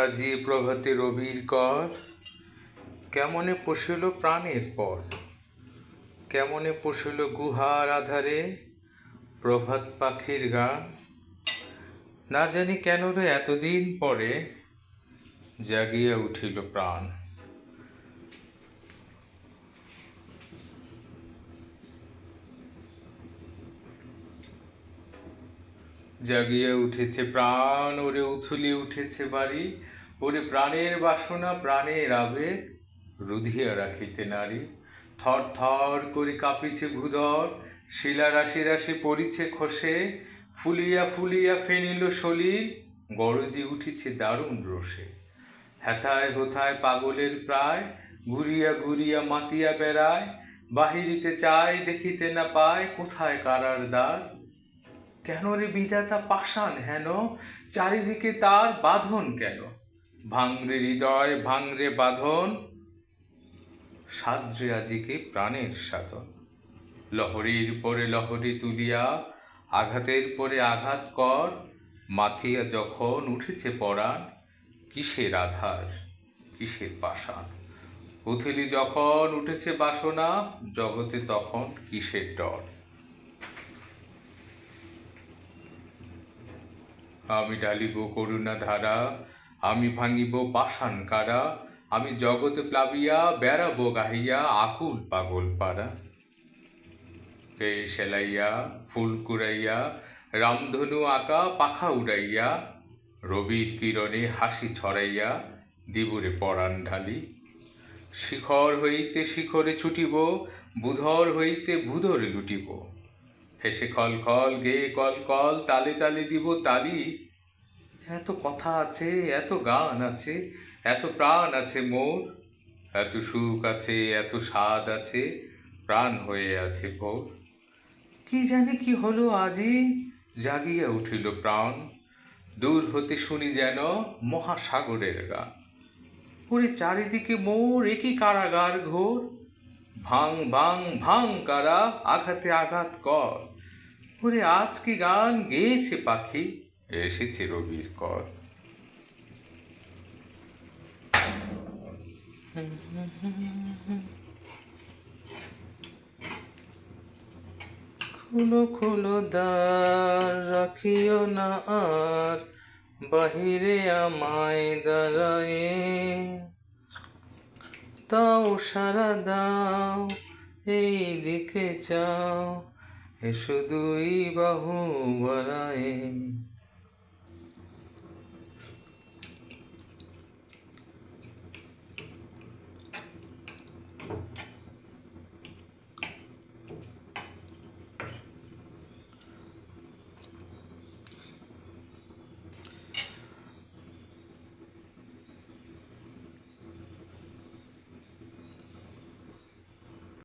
আজি প্রভাতে রবির কর, কেমনে পশিল প্রাণের পর, কেমনে পশিল গুহার আধারে প্রভাত পাখির গান। না জানি কেন রে এতদিন পরে জাগিয়া উঠিল প্রাণ। জাগিয়া উঠেছে প্রাণ, ওরে উথলি উঠেছে বাড়ি, ওরে প্রাণের বাসনা প্রাণের আবেগ রুধিয়া রাখিতে নারী। থর থর করে কাঁপিছে ভূধর, শিলা রাশি রাশি পড়িছে খসে, ফুলিয়া ফুলিয়া ফেনিল সলিল গরজি উঠিছে দারুণ রোষে। হেথায় হোথায় পাগলের প্রায়, ঘুরিয়া ঘুরিয়া মাতিয়া বেড়ায়, বাহিরিতে চায় দেখিতে না পায় কোথায় কারার দ্বার। কেন রে বিধাতা পাষাণ হেন, চারিদিকে তার বাঁধন কেন? ভাঙরে হৃদয় ভাঙরে বাঁধন, সাদ্রে আজিকে প্রাণের সাধন। লহরীর পরে লহরী তুলিয়া আঘাতের পরে আঘাত কর, মাথিয়া যখন উঠেছে পরাণ কিসের আধার কিসের পাষাণ। উথলি যখন উঠেছে বাসনা জগতে তখন কিসের ডর। আমি ঢালিব করুণা ধারা, আমি ভাঙিব পাষাণ কারা, আমি জগতে প্লাবিয়া বেড়াবো গাহিয়া আকুল পাগল পাড়া। কে সেলাইয়া ফুল কুড়াইয়া রামধনু আঁকা পাখা উড়াইয়া, রবির কিরণে হাসি ছড়াইয়া দিবরে পরাণ ঢালি। শিখর হইতে শিখরে ছুটিব, বুধর হইতে ভূধরে লুটিব, হেসে খল খল গে কল কল তালে তালে দিব তালি। এত কথা আছে এত গান আছে এত প্রাণ আছে মোর, এত সুখ আছে এত স্বাদ আছে প্রাণ হয়ে আছে ভোর। কি জানি কি হলো আজি জাগিয়া উঠিল প্রাণ, দূর হতে শুনি যেন মহাসাগরের গান। ওরে চারিদিকে মোর একই কারাগার ঘোর, ভাং ভাং ভাং কারা আঘাতে আঘাত কর। ওরে আজ কি গান গেয়েছে পাখি এসেছে রবির কর। খুলো খুলো দ্বার রাখিও না আর, বাহিরে আমায় দাঁড়ায়ে তাও সারা দাও এই দিকে চাও, এসো দুই বাহু বাড়ায়ে।